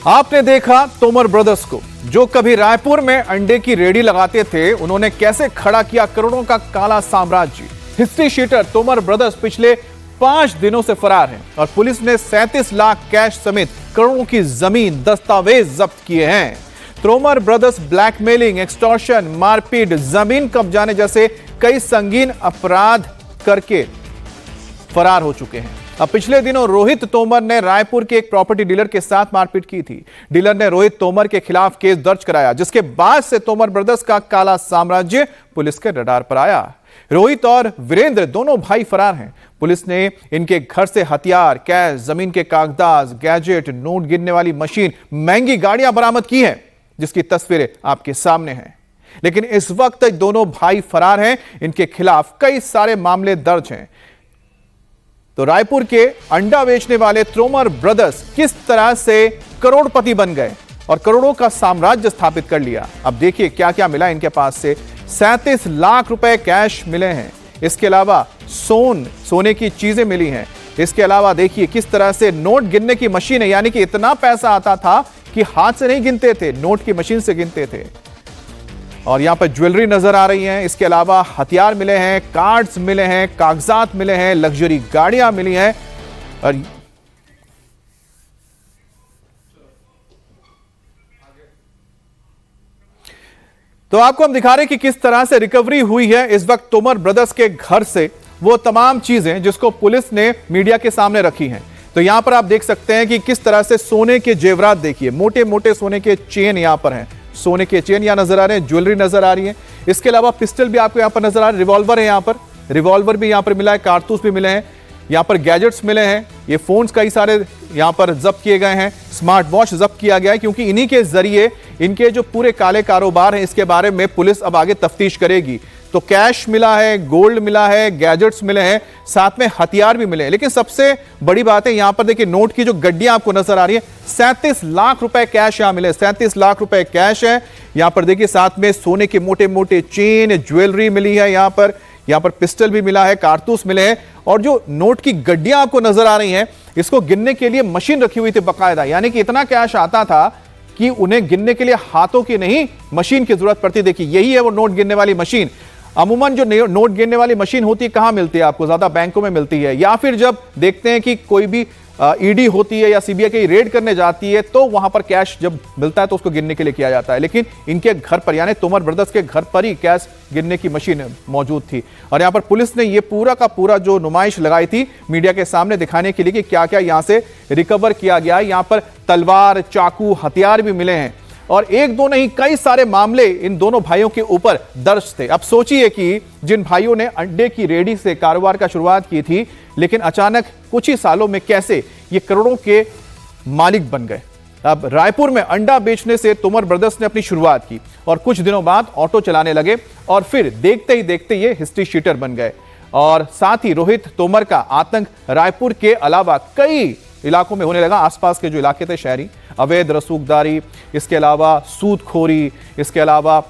आपने देखा तोमर ब्रदर्स को, जो कभी रायपुर में अंडे की रेडी लगाते थे। उन्होंने कैसे खड़ा किया करोड़ों का काला साम्राज्य। हिस्ट्री शीटर तोमर ब्रदर्स पिछले 5 दिनों से फरार हैं और पुलिस ने 37 लाख कैश समेत करोड़ों की जमीन, दस्तावेज जब्त किए हैं। तोमर ब्रदर्स ब्लैकमेलिंग, एक्सटॉर्शन, मारपीट, जमीन कब्जाने जैसे कई संगीन अपराध करके फरार हो चुके हैं। अब पिछले दिनों रोहित तोमर ने रायपुर के एक प्रॉपर्टी डीलर के साथ मारपीट की थी। डीलर ने रोहित तोमर के खिलाफ केस दर्ज कराया, जिसके बाद से तोमर ब्रदर्स का काला साम्राज्य पुलिस के रडार पर आया। रोहित और वीरेंद्र दोनों भाई फरार हैं। पुलिस ने इनके घर से हथियार, कैश, जमीन के कागजात, गैजेट, नोट गिनने वाली मशीन, महंगी गाड़ियां बरामद की हैं, जिसकी तस्वीरें आपके सामने हैं। लेकिन इस वक्त दोनों भाई फरार हैं। इनके खिलाफ कई सारे मामले दर्ज हैं। तो रायपुर के अंडा बेचने वाले तोमर ब्रदर्स किस तरह से करोड़पति बन गए और करोड़ों का साम्राज्य स्थापित कर लिया। अब देखिए क्या क्या मिला इनके पास से। 37 लाख रुपए कैश मिले हैं। इसके अलावा सोने की चीजें मिली हैं। इसके अलावा देखिए किस तरह से नोट गिनने की मशीन है, यानी कि इतना पैसा आता था कि हाथ से नहीं गिनते थे, नोट की मशीन से गिनते थे। और यहां पर ज्वेलरी नजर आ रही है। इसके अलावा हथियार मिले हैं, कार्ड्स मिले हैं, कागजात मिले हैं, लग्जरी गाड़ियां मिली हैं। और तो आपको हम दिखा रहे हैं कि किस तरह से रिकवरी हुई है इस वक्त तोमर ब्रदर्स के घर से वो तमाम चीजें जिसको पुलिस ने मीडिया के सामने रखी हैं। तो यहां पर आप देख सकते हैं कि किस तरह से सोने के जेवरात, देखिए मोटे मोटे सोने के चेन यहां पर हैं। सोने के चेन यहां नजर आ रहे हैं, ज्वेलरी नजर आ रही है। इसके अलावा पिस्टल भी आपको यहां पर नजर आ रहा है, रिवॉल्वर है यहां पर, रिवॉल्वर भी यहां पर मिला है, कारतूस भी मिले हैं, यहां पर गैजेट्स मिले हैं। ये फोन्स कई सारे यहां पर जब्त किए गए हैं, स्मार्ट वॉच जब्त किया गया है, क्योंकि इन्हीं के जरिए इनके जो पूरे काले कारोबार हैं इसके बारे में पुलिस अब आगे तफ्तीश करेगी। तो कैश मिला है, गोल्ड मिला है, गैजेट्स मिले हैं, साथ में हथियार भी मिले हैं। लेकिन सबसे बड़ी बात है यहां पर देखिए नोट की जो गड्डियां आपको नजर आ रही है, 37 लाख रुपए कैश यहां मिले, 37 लाख रुपए कैश है। यहां पर देखिए साथ में सोने के मोटे मोटे चेन, ज्वेलरी मिली है, यहां पर पिस्टल भी मिला है, कारतूस मिले हैं। और जो नोट की गड्डियां आपको नजर आ रही हैं, इसको गिनने के लिए मशीन रखी हुई थी बकायदा, यानी कि इतना कैश आता था कि उन्हें गिनने के लिए हाथों की नहीं मशीन की जरूरत पड़ती। देखिए यही है वो नोट गिनने वाली मशीन। अमूमन जो नोट गिनने वाली मशीन होती है कहां मिलती है आपको? ज्यादा बैंकों में मिलती है, या फिर जब देखते हैं कि कोई भी ईडी होती है या सीबीआई की रेड करने जाती है तो वहां पर कैश जब मिलता है तो उसको गिनने के लिए किया जाता है। लेकिन इनके घर पर, यानी तोमर ब्रदर्स के घर पर ही कैश गिनने की मशीन मौजूद थी। और यहां पर पुलिस ने यह पूरा का पूरा जो नुमाइश लगाई थी मीडिया के सामने दिखाने के लिए कि क्या क्या यहां से रिकवर किया गया है। यहां पर तलवार, चाकू, हथियार भी मिले हैं। और एक दो नहीं, कई सारे मामले इन दोनों भाइयों के ऊपर दर्ज थे। अब सोचिए कि जिन भाइयों ने अंडे की रेडी से कारोबार का शुरुआत की थी, लेकिन अचानक कुछ ही सालों में कैसे ये करोड़ों के मालिक बन गए। अब रायपुर में अंडा बेचने से तोमर ब्रदर्स ने अपनी शुरुआत की और कुछ दिनों बाद ऑटो चलाने लगे और फिर देखते ही देखते ये हिस्ट्री शीटर बन गए। और साथ ही रोहित तोमर का आतंक रायपुर के अलावा कई इलाकों में होने लगा। आसपास के जो इलाके थे शहरी, अवैध रसूखदारी, इसके अलावा सूदखोरी, इसके अलावा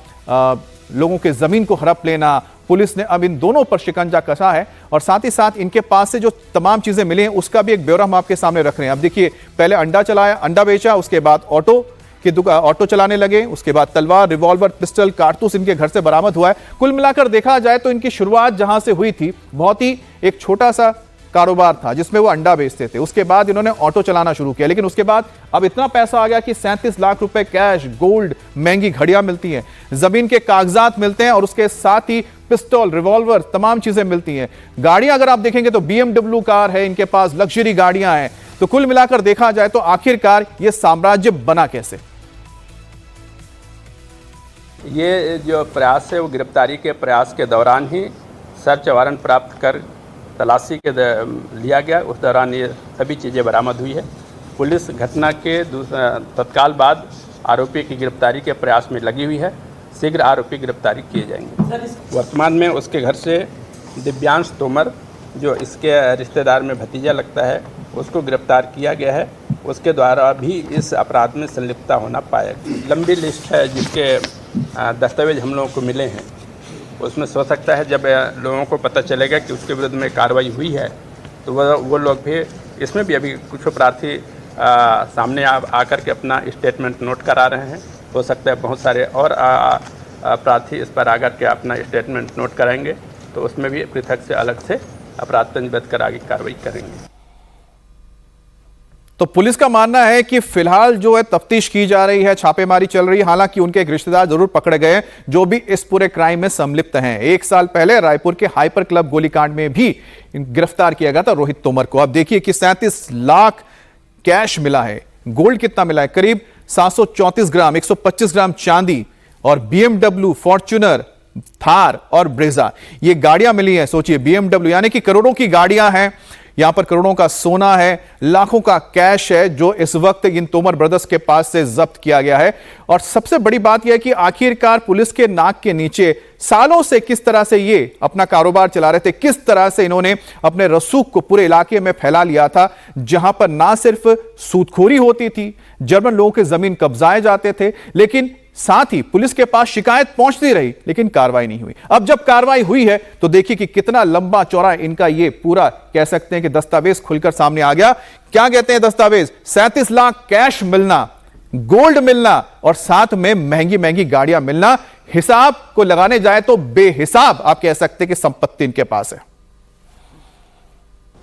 लोगों के जमीन को हड़प लेना, पुलिस ने अब इन दोनों पर शिकंजा कसा है। और साथ ही साथ इनके पास से जो तमाम चीजें मिली हैं उसका भी एक ब्यौरा हम आपके सामने रख रहे हैं। अब देखिए पहले अंडा बेचा, उसके बाद ऑटो चलाने लगे, उसके बाद तलवार, रिवॉल्वर, पिस्टल, कारतूस इनके घर से बरामद हुआ है। कुल मिलाकर देखा जाए तो इनकी शुरुआत जहां से हुई थी, बहुत ही एक छोटा सा कारोबार था जिसमें वो अंडा बेचते थे। उसके बाद इन्होंने ऑटो चलाना शुरू किया, लेकिन उसके बाद अब इतना पैसा आ गया कि 37 लाख रुपए कैश, गोल्ड, महंगी घड़ियां मिलती हैं, जमीन के कागजात मिलते हैं और उसके साथ ही पिस्टल, रिवॉल्वर, तमाम चीजें मिलती हैं। गाड़ियां अगर आप देखेंगे तो BMW कार है इनके पास, लग्जरी गाड़ियां हैं। तो कुल मिलाकर देखा जाए तो आखिरकार यह साम्राज्य बना कैसे? ये जो प्रयास है वो गिरफ्तारी के प्रयास के दौरान ही सर्च वारंट प्राप्त कर तलाशी के लिया गया। उस दौरान ये सभी चीज़ें बरामद हुई है। पुलिस घटना के तत्काल बाद आरोपी की गिरफ्तारी के प्रयास में लगी हुई है। शीघ्र आरोपी गिरफ्तारी किए जाएंगे। वर्तमान में उसके घर से दिव्यांश तोमर, जो इसके रिश्तेदार में भतीजा लगता है, उसको गिरफ्तार किया गया है। उसके द्वारा भी इस अपराध में संलिप्तता होना पाया। लंबी लिस्ट है जिसके दस्तावेज हम लोगों को मिले हैं। उसमें हो सकता है जब लोगों को पता चलेगा कि उसके विरुद्ध में कार्रवाई हुई है तो वो लोग भी, इसमें भी अभी कुछ प्रार्थी सामने आकर के अपना स्टेटमेंट नोट करा रहे हैं। हो सकता है बहुत सारे और अपराधी इस पर आकर के अपना स्टेटमेंट नोट कराएंगे, तो उसमें भी पृथक से अलग से अपराध पंजीबद्ध कर आगे कार्रवाई करेंगे। तो पुलिस का मानना है कि फिलहाल जो है तफ्तीश की जा रही है, छापेमारी चल रही है। हालांकि उनके एक रिश्तेदार जरूर पकड़े गए जो भी इस पूरे क्राइम में संलिप्त हैं। 1 साल पहले रायपुर के हाइपर क्लब गोलीकांड में भी गिरफ्तार किया गया था रोहित तोमर को। अब देखिए कि 37 लाख कैश मिला है। गोल्ड कितना मिला है? करीब 734 ग्राम, 125 ग्राम चांदी और BMW, फॉर्च्यूनर, थार और ब्रेजा, ये गाड़ियां मिली हैं। सोचिए, BMW यानी कि करोड़ों की गाड़ियां हैं, यहां पर करोड़ों का सोना है, लाखों का कैश है जो इस वक्त इन तोमर ब्रदर्स के पास से जब्त किया गया है। और सबसे बड़ी बात यह है कि आखिरकार पुलिस के नाक के नीचे सालों से किस तरह से ये अपना कारोबार चला रहे थे, किस तरह से इन्होंने अपने रसूख को पूरे इलाके में फैला लिया था, जहां पर ना सिर्फ सूदखोरी होती थी, जर्मन लोगों के जमीन कब्जाए जाते थे, लेकिन साथ ही पुलिस के पास शिकायत पहुंचती रही लेकिन कार्रवाई नहीं हुई। अब जब कार्रवाई हुई है तो देखिए कि कितना लंबा चौड़ा इनका ये पूरा कह सकते हैं कि दस्तावेज खुलकर सामने आ गया। क्या कहते हैं दस्तावेज? 37 लाख कैश मिलना, गोल्ड मिलना और साथ में महंगी महंगी गाड़ियां मिलना। हिसाब को लगाने जाए तो बेहिसाब आप कह सकते हैं कि संपत्ति इनके पास है।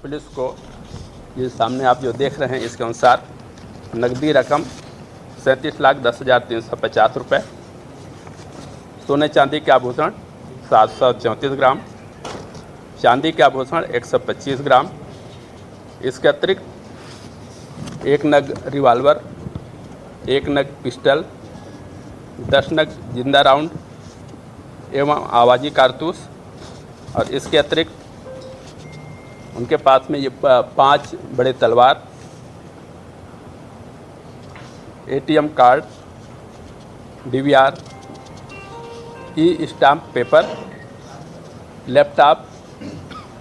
पुलिस को ये सामने आप जो देख रहे हैं इसके अनुसार नकदी रकम 37,10,350 रुपये, सोने चांदी के आभूषण 734 ग्राम, चांदी के आभूषण 125 ग्राम, इसके अतिरिक्त 1 नग रिवाल्वर, 1 नग पिस्टल, 10 नग जिंदा राउंड एवं आवाजी कारतूस, और इसके अतिरिक्त उनके पास में ये 5 बड़े तलवार, ATM card, DVR, stamp paper, laptop,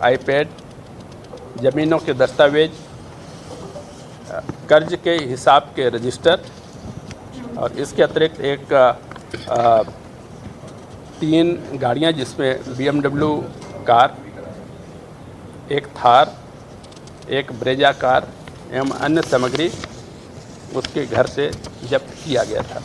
iPad, ज़मीनों के दस्तावेज, कर्ज के हिसाब के रजिस्टर, और इसके अतिरिक्त 3 गाड़ियां जिसमें BMW car, 1 Thar, 1 Brezza car एवं अन्य सामग्री उसके घर से जब्त किया गया था।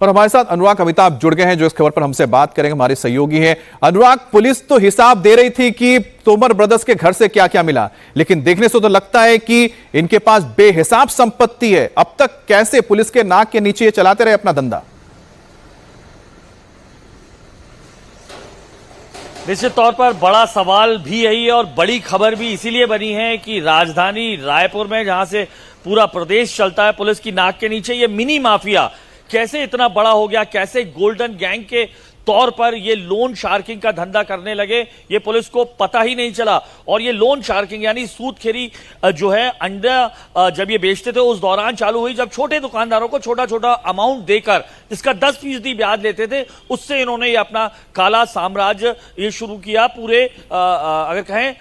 और हमारे साथ अनुराग अमिताभ जुड़ गए हैं जो इस खबर पर हमसे बात करेंगे, हमारे सहयोगी हैं। अनुराग, पुलिस तो हिसाब दे रही थी कि तोमर ब्रदर्स के घर से क्या क्या मिला, लेकिन देखने से तो लगता है कि इनके पास बेहिसाब संपत्ति है। अब तक कैसे पुलिस के नाक के नीचे चलाते रहे अपना धंधा? निश्चित तौर पर बड़ा सवाल भी यही है और बड़ी खबर भी इसीलिए बनी है कि राजधानी रायपुर में, जहां से पूरा प्रदेश चलता है पुलिस की नाक के नीचे, ये मिनी माफिया कैसे इतना बड़ा हो गया, कैसे गोल्डन गैंग के तौर पर ये लोन शार्किंग का धंधा करने लगे, ये पुलिस को पता ही नहीं चला। और ये लोन शार्किंग यानी सूदखेरी जो है अंडा जब ये बेचते थे उस दौरान चालू हुई, जब छोटे दुकानदारों को छोटा छोटा अमाउंट देकर इसका 10% ब्याज लेते थे, उससे इन्होंने ये अपना काला साम्राज्य ये शुरू किया। पूरे अगर कहें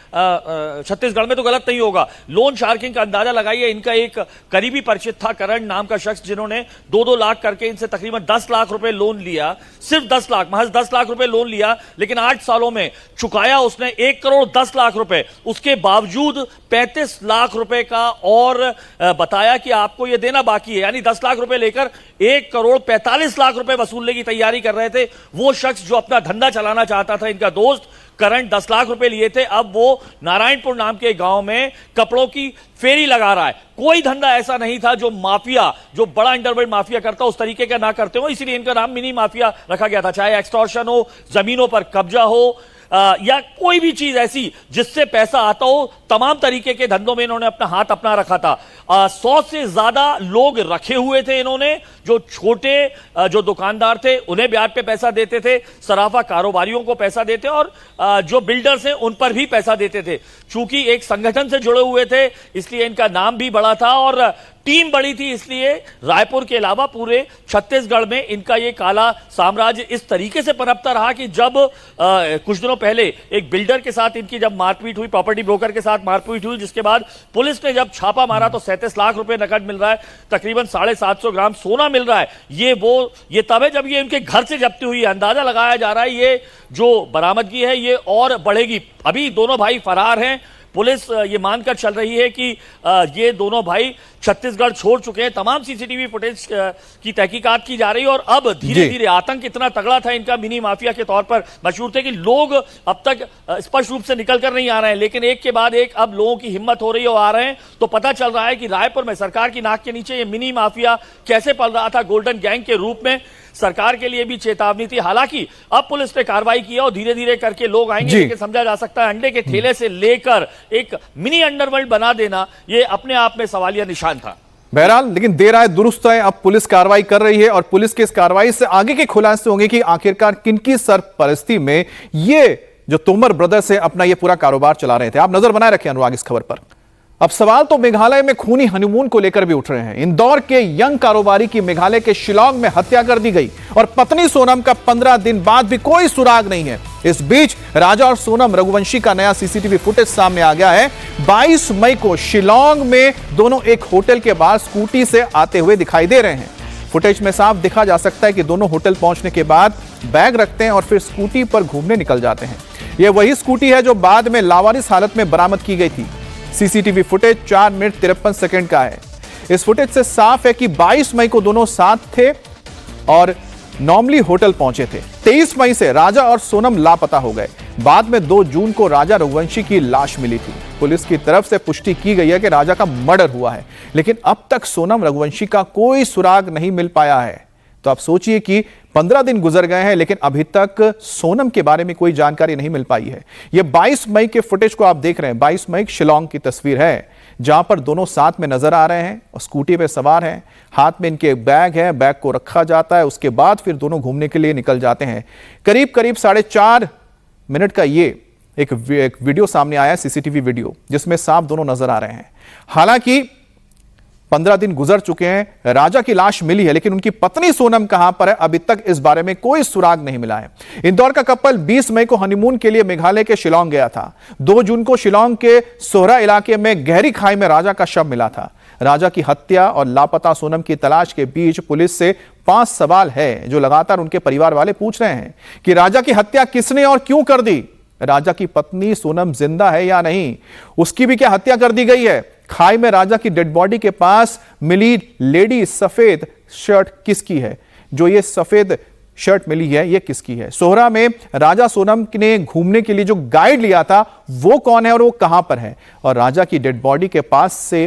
छत्तीसगढ़ में तो गलत नहीं होगा, लोन शार्किंग का अंदाजा लगाइए। इनका एक करीबी परिचित था करण नाम का शख्स, जिन्होंने 2-2 लाख करके इनसे तकरीबन 10 लाख रुपए लोन लिया, सिर्फ 10 लाख, महज 10 लाख रुपए लोन लिया, लेकिन 8 सालों में चुकाया उसने 1 करोड़ 10 लाख रुपए। उसके बावजूद 35 लाख रुपए का और बताया कि आपको यह देना बाकी है, यानी 10 लाख रुपए लेकर 1 करोड़ 45 लाख रुपए वसूलने की तैयारी कर रहे थे। वो शख्स जो अपना धंधा चलाना चाहता था, इनका दोस्त करण, 10 लाख रुपए लिए थे। अब वो नारायणपुर नाम के गांव में कपड़ों की फेरी लगा रहा है। कोई धंधा ऐसा नहीं था जो माफिया, जो बड़ा अंडरवर्ल्ड माफिया करता उस तरीके का ना करते हो, इसीलिए इनका नाम मिनी माफिया रखा गया था। चाहे एक्सटॉर्शन हो, जमीनों पर कब्जा हो, या कोई भी चीज ऐसी जिससे पैसा आता हो, तमाम तरीके के धंधों में इन्होंने अपना हाथ अपना रखा था। 100 से ज्यादा लोग रखे हुए थे इन्होंने, जो छोटे जो दुकानदार थे उन्हें ब्याज पे पैसा देते थे, सराफा कारोबारियों को पैसा देते, और जो बिल्डर्स हैं उन पर भी पैसा देते थे। चूंकि एक संगठन से जुड़े हुए थे इसलिए इनका नाम भी बड़ा था और टीम बड़ी थी, इसलिए रायपुर के अलावा पूरे छत्तीसगढ़ में इनका ये काला साम्राज्य इस तरीके से पनपता रहा कि जब कुछ दिनों पहले एक बिल्डर के साथ इनकी जब मारपीट हुई, प्रॉपर्टी ब्रोकर के साथ मारपीट हुई, जिसके बाद पुलिस ने जब छापा मारा तो 37 लाख रुपए नकद मिल रहा है, तकरीबन 750 ग्राम सोना मिल रहा है। ये तब है जब ये इनके घर से जब्ती हुई है। अंदाजा लगाया जा रहा है ये जो बरामदगी है ये और बढ़ेगी। अभी दोनों भाई फरार हैं, पुलिस ये मानकर चल रही है कि ये दोनों भाई छत्तीसगढ़ छोड़ चुके हैं। तमाम सीसीटीवी फुटेज की तहकीकात की जा रही है और अब धीरे धीरे आतंक इतना तगड़ा था इनका, मिनी माफिया के तौर पर मशहूर थे कि लोग अब तक स्पष्ट रूप से निकल कर नहीं आ रहे हैं, लेकिन एक के बाद एक अब लोगों की हिम्मत हो रही है और आ रहे हैं। तो पता चल रहा है कि रायपुर में सरकार की नाक के नीचे ये मिनी माफिया कैसे पल रहा था गोल्डन गैंग के रूप में। सरकार के लिए भी चेतावनी थी। हालांकि अब पुलिस ने कार्रवाई की और धीरे धीरे करके लोग आएंगे, लेकिन समझा जा सकता है अंडे के ठेले से लेकर एक मिनी अंडरवर्ल्ड बना देना ये अपने आप में सवालिया निशान था। बहरहाल लेकिन देर आए दुरुस्त है, अब पुलिस कार्रवाई कर रही है और पुलिस की इस कार्रवाई से आगे के खुलासे होंगे कि आखिरकार किनकी सरपरस्ती में ये जो तोमर ब्रदर्स है अपना ये पूरा कारोबार चला रहे थे। आप नजर बनाए रखें अनुराग इस खबर पर। अब सवाल तो मेघालय में खूनी हनीमून को लेकर भी उठ रहे हैं। इंदौर के यंग कारोबारी की मेघालय के शिलांग में हत्या कर दी गई और पत्नी सोनम का 15 दिन बाद भी कोई सुराग नहीं है। इस बीच राजा और सोनम रघुवंशी का नया सीसीटीवी फुटेज सामने आ गया है। 22 मई को शिलांग में दोनों एक होटल के बाहर स्कूटी से आते हुए दिखाई दे रहे हैं। फुटेज में साफ देखा जा सकता है कि दोनों होटल पहुंचने के बाद बैग रखते हैं और फिर स्कूटी पर घूमने निकल जाते हैं। यह वही स्कूटी है जो बाद में लावारिस हालत में बरामद की गई थी। सीसीटीवी फुटेज 4 मिनट 53 सेकंड का है। इस फुटेज से साफ है कि 22 मई को दोनों साथ थे और नॉर्मली होटल पहुंचे थे। 23 मई से राजा और सोनम लापता हो गए। बाद में 2 जून को राजा रघुवंशी की लाश मिली थी। पुलिस की तरफ से पुष्टि की गई है कि राजा का मर्डर हुआ है, लेकिन अब तक सोनम रघुवंशी का कोई सुराग नहीं मिल पाया है। तो आप सोचिए कि 15 दिन गुजर गए हैं लेकिन अभी तक सोनम के बारे में कोई जानकारी नहीं मिल पाई है। यह 22 मई के फुटेज को आप देख रहे हैं। 22 मई शिलांग की तस्वीर है जहां पर दोनों साथ में नजर आ रहे हैं और स्कूटी पे सवार हैं। हाथ में इनके बैग है, बैग को रखा जाता है। उसके बाद फिर दोनों घूमने के लिए निकल जाते हैं। करीब करीब 4.5 मिनट का ये एक वीडियो सामने आया, सीसीटीवी वीडियो, जिसमें साफ दोनों नजर आ रहे हैं। हालांकि 15 दिन गुजर चुके हैं। राजा की लाश मिली है लेकिन उनकी पत्नी सोनम कहां पर है, अभी तक इस बारे में कोई सुराग नहीं मिला है। इंदौर का कपल 20 मई को हनीमून के लिए मेघालय के शिलांग गया था। 2 जून को शिलांग के सोहरा इलाके में गहरी खाई में राजा का शव मिला था। राजा की हत्या और लापता सोनम की तलाश के बीच पुलिस से 5 सवाल है जो लगातार उनके परिवार वाले पूछ रहे हैं कि राजा की हत्या किसने और क्यों कर दी। राजा की पत्नी सोनम जिंदा है या नहीं, उसकी भी क्या हत्या कर दी गई है। खाई में राजा की डेड बॉडी के पास मिली लेडी सफेद शर्ट किसकी है, जो ये सफेद शर्ट मिली है ये किसकी है। सोहरा में राजा सोनम ने घूमने के लिए जो गाइड लिया था वो कौन है और वो कहां पर है। और राजा की डेड बॉडी के पास से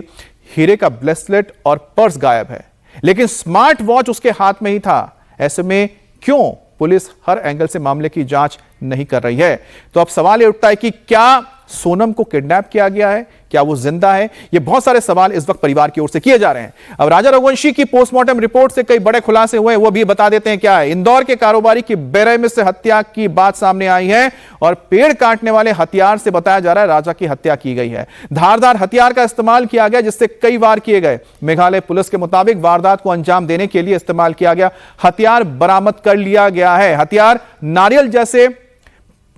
हीरे का ब्रेसलेट और पर्स गायब है, लेकिन स्मार्ट वॉच उसके हाथ में ही था। ऐसे में क्यों पुलिस हर एंगल से मामले की जांच नहीं कर रही है। तो अब सवाल ये उठता है कि क्या सोनम को किडनैप किया गया है, क्या वो जिंदा है। ये बहुत सारे सवाल इस वक्त परिवार की ओर से किए जा रहे हैं। अब राजा रघुवंशी की पोस्टमार्टम रिपोर्ट से कई बड़े खुलासे हुए, वो भी बता देते हैं क्या है। इंदौर के कारोबारी की बेरहमी से हत्या की बात सामने आई है और पेड़ काटने वाले हथियार से बताया जा रहा है राजा की हत्या की गई है। धारदार हथियार का इस्तेमाल किया गया जिससे कई वार किए गए। मेघालय पुलिस के मुताबिक वारदात को अंजाम देने के लिए इस्तेमाल किया गया हथियार बरामद कर लिया गया है। हथियार नारियल जैसे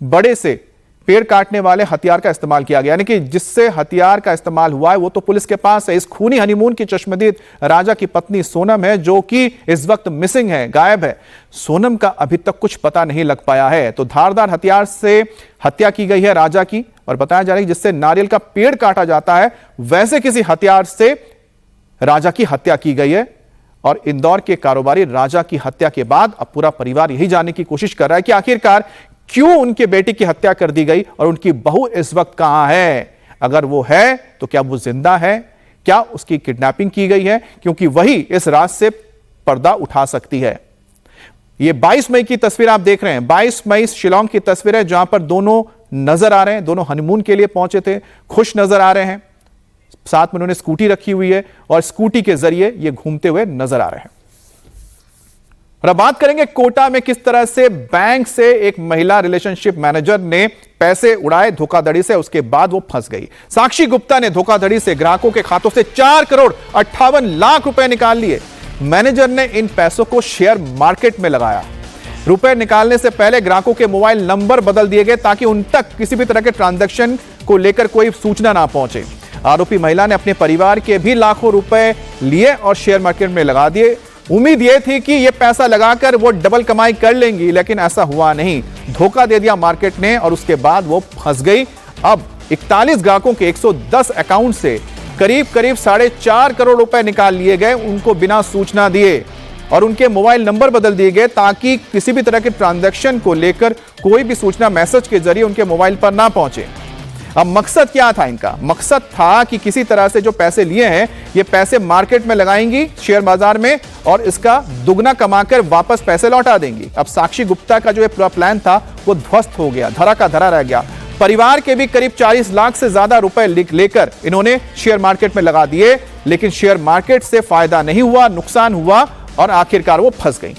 बड़े से पेड़ काटने वाले हथियार का इस्तेमाल किया गया, यानी कि जिससे हथियार का इस्तेमाल हुआ है वो तो पुलिस के पास है। इस खूनी हनीमून की चश्मदीद राजा की पत्नी सोनम है जो कि इस वक्त मिसिंग है, गायब है। सोनम का अभी तक कुछ पता नहीं लग पाया है। तो धारदार हथियार से हत्या की गई है राजा की और बताया जा रहा है जिससे नारियल का पेड़ काटा जाता है वैसे किसी हथियार से राजा की हत्या की गई है। और इंदौर के कारोबारी राजा की हत्या के बाद अब पूरा परिवार यही जानने की कोशिश कर रहा है कि आखिरकार क्यों उनके बेटी की हत्या कर दी गई और उनकी बहू इस वक्त कहां है। अगर वो है तो क्या वो जिंदा है, क्या उसकी किडनैपिंग की गई है, क्योंकि वही इस राज से पर्दा उठा सकती है। ये 22 मई की तस्वीर आप देख रहे हैं। 22 मई शिलांग की तस्वीर है जहां पर दोनों नजर आ रहे हैं। दोनों हनीमून के लिए पहुंचे थे, खुश नजर आ रहे हैं। साथ में उन्होंने स्कूटी रखी हुई है और स्कूटी के जरिए ये घूमते हुए नजर आ रहे हैं। और अब बात करेंगे कोटा में किस तरह से बैंक से एक महिला रिलेशनशिप मैनेजर ने पैसे उड़ाए धोखाधड़ी से, उसके बाद वो फंस गई। साक्षी गुप्ता ने धोखाधड़ी से ग्राहकों के खातों से 4 करोड़ 58 लाख रुपए निकाल लिए। मैनेजर ने इन पैसों को शेयर मार्केट में लगाया। रुपए निकालने से पहले ग्राहकों के मोबाइल नंबर बदल दिए गए ताकि उन तक किसी भी तरह के ट्रांजैक्शन को लेकर कोई सूचना ना पहुंचे। आरोपी महिला ने अपने परिवार के भी लाखों रुपए लिए और शेयर मार्केट में लगा दिए। उम्मीद यह थी कि यह पैसा लगाकर वो डबल कमाई कर लेंगी, लेकिन ऐसा हुआ नहीं। धोखा दे दिया मार्केट ने और उसके बाद वो फंस गई। अब 41 ग्राहकों के 110 अकाउंट से करीब 4.5 करोड़ रुपए निकाल लिए गए, उनको बिना सूचना दिए, और उनके मोबाइल नंबर बदल दिए गए ताकि किसी भी तरह के ट्रांजैक्शन को लेकर कोई भी सूचना मैसेज के जरिए उनके मोबाइल पर ना पहुंचे। अब मकसद क्या था इनका? मकसद था कि किसी तरह से जो पैसे लिए हैं ये पैसे मार्केट में लगाएंगी, शेयर बाजार में, और इसका दुगना कमाकर वापस पैसे लौटा देंगी। अब साक्षी गुप्ता का जो ये पूरा प्लान था वो ध्वस्त हो गया, धरा का धरा रह गया। परिवार के भी करीब 40 लाख से ज्यादा रुपए लेकर इन्होंने शेयर मार्केट में लगा दिए, लेकिन शेयर मार्केट से फायदा नहीं हुआ, नुकसान हुआ और आखिरकार वो फंस गई।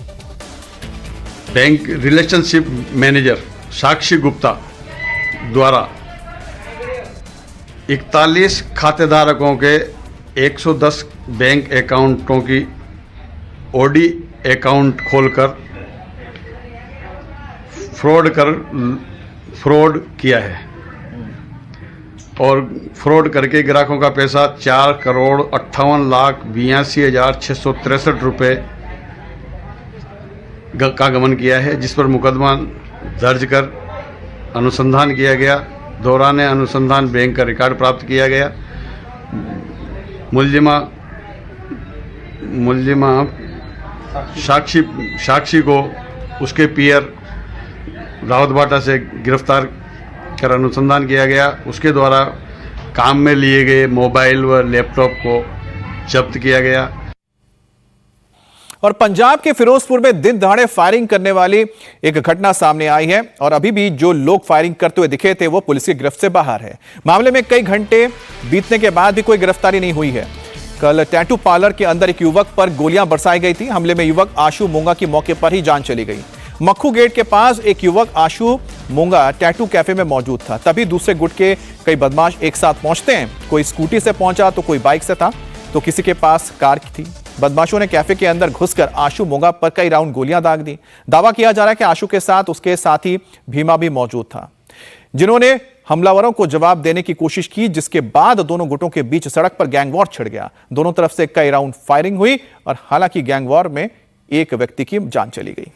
बैंक रिलेशनशिप मैनेजर साक्षी गुप्ता द्वारा 41 खातेधारकों के 110 बैंक अकाउंटों की ओडी अकाउंट खोलकर फ्रॉड किया है और फ्रॉड करके ग्राहकों का पैसा 4,58,82,663 रुपये का गमन किया है, जिस पर मुकदमा दर्ज कर अनुसंधान किया गया। दौरान अनुसंधान बैंक का रिकॉर्ड प्राप्त किया गया। मुल्जिमा साक्षी को उसके पियर रावत बाटा से गिरफ्तार कर अनुसंधान किया गया। उसके द्वारा काम में लिए गए मोबाइल व लैपटॉप को जब्त किया गया। और पंजाब के फिरोजपुर में दिन दहाड़े फायरिंग करने वाली एक घटना सामने आई है और अभी भी जो लोग फायरिंग करते हुए दिखे थे वो पुलिस की गिरफ्त से बाहर है। मामले में कई घंटे बीतने के बाद भी कोई गिरफ्तारी नहीं हुई है। कल टैटू पार्लर के अंदर एक युवक पर गोलियां बरसाई गई थी। हमले में युवक आशु मोंगा की मौके पर ही जान चली गई। मक्खू गेट के पास एक युवक आशु मोंगा टैटू कैफे में मौजूद था, तभी दूसरे गुट के कई बदमाश एक साथ पहुंचते हैं। कोई स्कूटी से पहुंचा तो कोई बाइक से था तो किसी के पास कार थी। बदमाशों ने कैफे के अंदर घुसकर आशु मोंगा पर कई राउंड गोलियां दाग दी। दावा किया जा रहा है कि आशु के साथ उसके साथी भीमा भी मौजूद था, जिन्होंने हमलावरों को जवाब देने की कोशिश की, जिसके बाद दोनों गुटों के बीच सड़क पर गैंग वॉर छिड़ गया। दोनों तरफ से कई राउंड फायरिंग हुई और हालांकि गैंग वॉर में एक व्यक्ति की जान चली गई।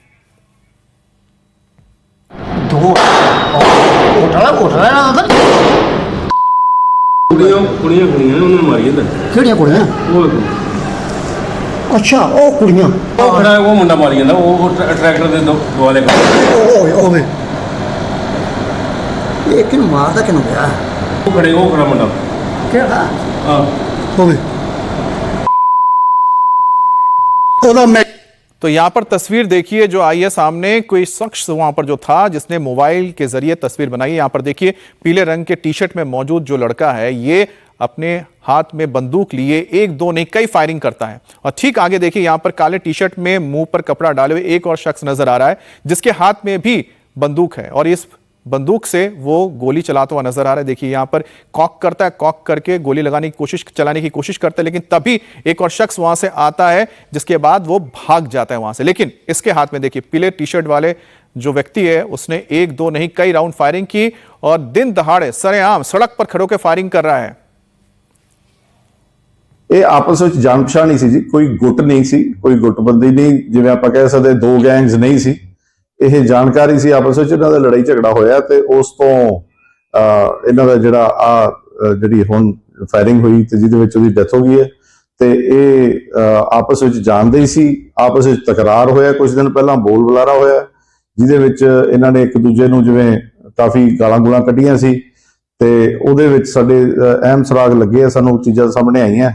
अच्छा ਉਹ ਕੁੜੀਆਂ ਉਹ ਖੜਾ ਉਹ ਮੁੰਡਾ ਮਾਰੀ ਜਾਂਦਾ ਉਹ ਟਰੈਕਟਰ ਦੇ ਦੁਆਲੇ ਓਏ ਇਹ ਕਿਨੂੰ ਮਾਰਦਾ ਕਿਨੂੰ ਗਿਆ ਉਹ ਖੜਾ ਮੁੰਡਾ ਕਿਹੜਾ ਹਾਂ ਓਏ ਉਹਦਾ ਮੈਂ तो यहां पर तस्वीर देखिए जो आई है सामने। कोई शख्स वहां पर जो था जिसने मोबाइल के जरिए तस्वीर बनाई। यहां पर देखिए पीले रंग के टी शर्ट में मौजूद जो लड़का है ये अपने हाथ में बंदूक लिए एक दो नहीं कई फायरिंग करता है। और ठीक आगे देखिए यहां पर काले टी शर्ट में मुंह पर कपड़ा डाले हुए एक और शख्स नजर आ रहा है, जिसके हाथ में भी बंदूक है और इस बंदूक से वो गोली चलाता हुआ नजर आ रहा है। देखिए यहां पर कॉक करता है, कॉक करके गोली चलाने की कोशिश करता है, लेकिन तभी एक और शख्स वहां से आता है, जिसके बाद वो भाग जाता है वहां से। लेकिन इसके हाथ में देखिए पीले टी शर्ट वाले जो व्यक्ति है उसने एक दो नहीं कई राउंड फायरिंग की और दिन दहाड़े सरेआम सड़क पर खड़े होकर फायरिंग कर रहा है। ਇਹ ਆਪਸ ਵਿੱਚ ਜਾਣ ਪਛਾਣ ਨਹੀਂ ਸੀ ਜੀ, ਕੋਈ ਗੁੱਟ ਨਹੀਂ ਸੀ, ਕੋਈ ਗੁੱਟਬੰਦੀ ਨਹੀਂ, ਜਿਵੇਂ ਆਪਾਂ ਕਹਿ ਸਕਦੇ ਦੋ ਗੈਂਗਸ ਨਹੀਂ ਸੀ। ਇਹ ਜਾਣਕਾਰੀ ਸੀ ਆਪਸ ਵਿੱਚ, ਇਹਨਾਂ ਦਾ ਲੜਾਈ ਝਗੜਾ ਹੋਇਆ ਤੇ ਉਸ ਤੋਂ ਇਹਨਾਂ ਦਾ ਜਿਹੜੀ ਹੁਣ ਫਾਇਰਿੰਗ ਹੋਈ ਤੇ ਜਿਹਦੇ ਵਿੱਚ ਉਹਦੀ ਡੈਥ ਹੋ ਗਈ ਹੈ ਤੇ ਇਹ ਆਪਸ ਵਿੱਚ ਜਾਣਦੇ ਹੀ ਸੀ। ਆਪਸ ਵਿੱਚ ਤਕਰਾਰ ਹੋਇਆ, ਕੁਝ ਦਿਨ ਪਹਿਲਾਂ ਬੋਲ ਬੁਲਾਰਾ ਹੋਇਆ ਜਿਹਦੇ ਵਿੱਚ ਇਹਨਾਂ ਨੇ ਇੱਕ ਦੂਜੇ ਨੂੰ ਜਿਵੇਂ ਕਾਫੀ ਗਾਲਾਂ ਗੂਲਾਂ ਕੱਢੀਆਂ ਸੀ ਤੇ ਉਹਦੇ ਵਿੱਚ ਸਾਡੇ ਅਹਿਮ ਸੁਰਾਗ ਲੱਗੇ ਆ, ਸਾਨੂੰ ਚੀਜ਼ਾਂ ਸਾਹਮਣੇ आईਆਂ।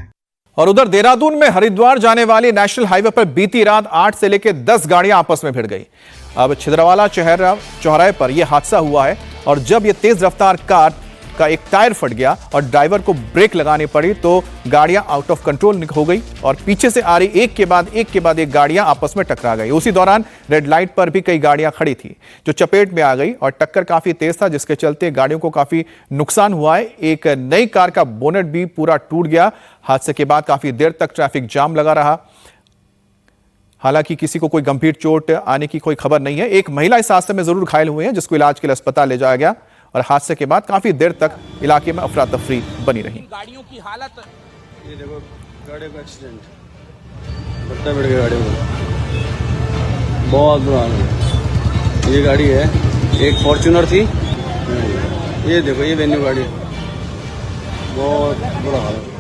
और उधर देहरादून में हरिद्वार जाने वाली नेशनल हाईवे पर बीती रात 8 से लेकर 10 गाड़ियां आपस में भिड़ गई। अब छिदरावाला चौराहे पर यह हादसा हुआ है और जब यह तेज रफ्तार कार का एक टायर फट गया और ड्राइवर को ब्रेक लगानी पड़ी तो गाड़ियां आउट ऑफ कंट्रोल हो गई और पीछे से आ रही एक के बाद एक गाड़ियां आपस में टकरा गई। उसी दौरान रेड लाइट पर भी कई गाड़ियां खड़ी थी जो चपेट में आ गई और टक्कर काफी तेज था, जिसके चलते गाड़ियों को काफी नुकसान हुआ है। एक नई कार का बोनेट भी पूरा टूट गया। हादसे के बाद काफी देर तक ट्रैफिक जाम लगा रहा। हालांकि किसी को कोई गंभीर चोट आने की कोई खबर नहीं है। एक महिला इस हादसे में जरूर घायल हुई है, जिसको इलाज के लिए अस्पताल ले जाया गया और हादसे के बाद काफी देर तक इलाके में अफरा तफरी बनी रही। गाड़ियों की हालत ये देखो, गाड़ियों का एक्सीडेंट बढ़ता बढ़ गया गाड़ियों का बहुत बुरा हाल है। ये गाड़ी है एक फॉर्च्यूनर थी, ये देखो ये वेन्यू गाड़ी बहुत बुरा हाल है।